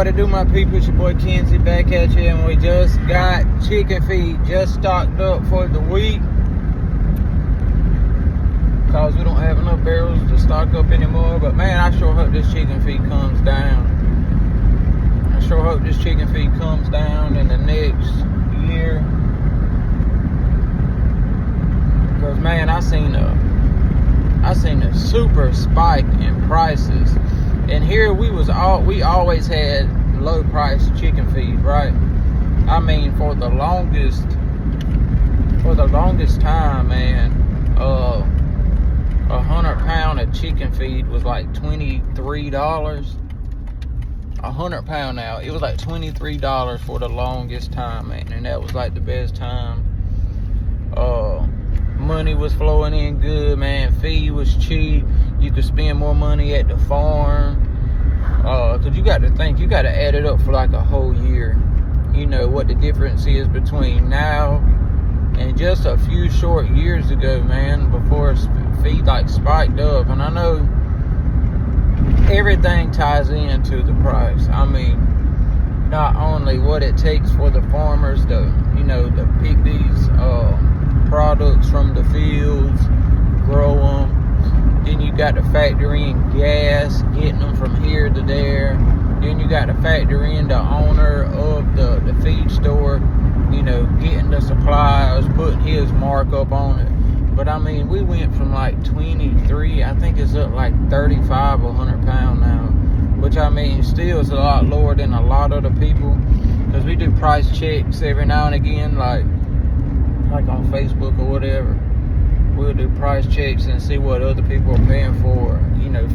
what it do, my people? It's your boy Kenzie back at you, and we just got chicken feed just stocked up for the week because we don't have enough barrels to stock up anymore. But man, I sure hope this chicken feed comes down. I sure hope this chicken feed comes down in the next year, because man, I seen a super spike in prices. And here we always had low price chicken feed, right? I mean, for the longest time, man, 100 pound of chicken feed was like $23. 100 pound now, it was like $23 for the longest time, man, and that was like the best time. Money was flowing in good, man. Feed was cheap. You could spend more money at the farm. Cause you got to think, you got to add it up for like a whole year. You know what the difference is between now and just a few short years ago, man, before feed like spiked up. And I know everything ties into the price. I mean, not only what it takes for the farmers to pick these products from the fields, grow them. Then you got to factor in gas, getting them from here to there. Then you got to factor in the owner of the feed store, getting the supplies, putting his markup on it. But I mean, we went from like 23, I think it's up like 35 or 100 pound now, which I mean still is a lot lower than a lot of the people, because we do price checks every now and again, like on Facebook or whatever. We'll do price checks and see what other people are paying for,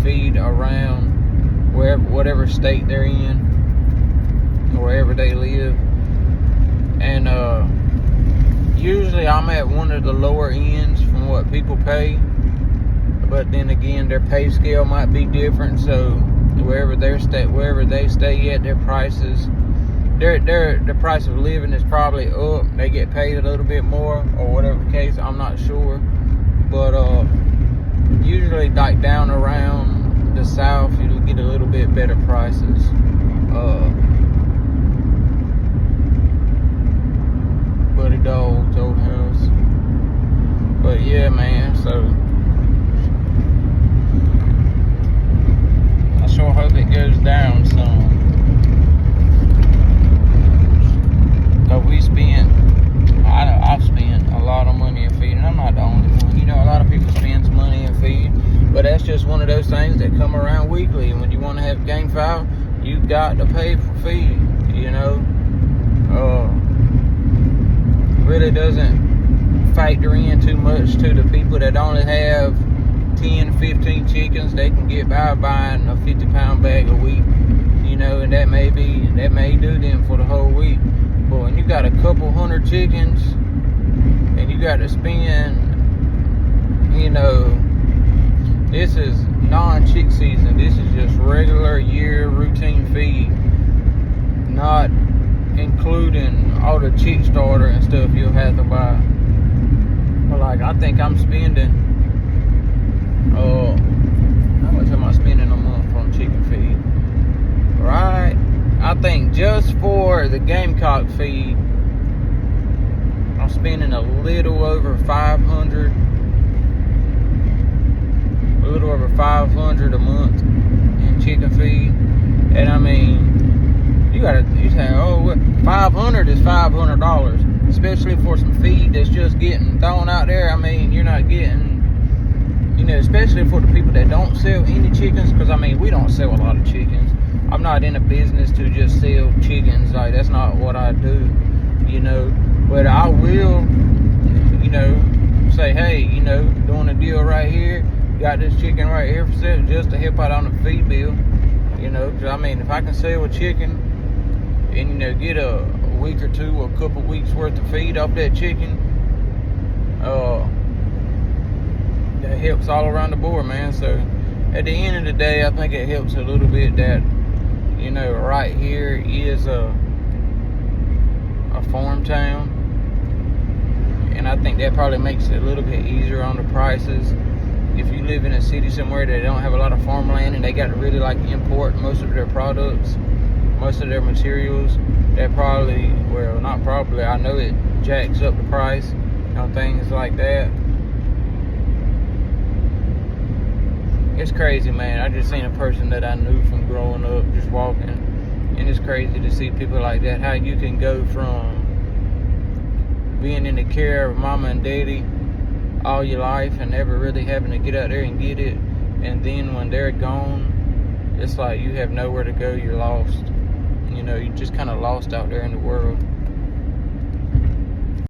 feed around whatever state they're in, or wherever they live. And usually I'm at one of the lower ends from what people pay, but then again, their pay scale might be different. So wherever they stay at, their prices, their price of living is probably up. They get paid a little bit more, or whatever the case. I'm not sure. But usually like down around the south, you'll get a little bit better prices. Buddy Dog's old house. But yeah, man, so I sure hope it goes down some. Cause I've spent a lot of money in feed, and I'm not the only one. A lot of people spend money in feed, but that's just one of those things that come around weekly. And when you want to have Gamefowl, you got to pay for feed. Really doesn't factor in too much to the people that only have 10, 15 chickens. They can get by buying a 50 pound bag a week, and that may do them for the whole week. But when you got a couple hundred chickens and you got to spend, this is non-chick season. This is just regular year routine feed, not including all the chick starter and stuff you'll have to buy. But like, I think I'm spending, how much am I spending a month on chicken feed? Right? I think just for the gamecock feed, I'm spending a little over 500 a month in chicken feed. And I mean, you say, what? 500 is $500, especially for some feed that's just getting thrown out there. I mean, you're not getting, especially for the people that don't sell any chickens, because I mean, we don't sell a lot of chickens. I'm not in a business to just sell chickens. Like, that's not what I do, but I will, say, hey, doing a deal right here, got this chicken right here for sale, just to help out on the feed bill. Cause I mean, if I can sell a chicken and get a week or two or a couple weeks worth of feed off that chicken, that helps all around the board, man. So at the end of the day, I think it helps a little bit that right here is a farm town, and I think that probably makes it a little bit easier on the prices. If you live in a city somewhere that don't have a lot of farmland and they got to really like import most of their products, most of their materials. That probably, well, not probably, I know it jacks up the price on things like that. It's crazy, man. I just seen a person that I knew from growing up just walking, and it's crazy to see people like that. How you can go from being in the care of mama and daddy all your life and never really having to get out there and get it, and then when they're gone, it's like you have nowhere to go. You're lost. You know, you're just kind of lost out there in the world.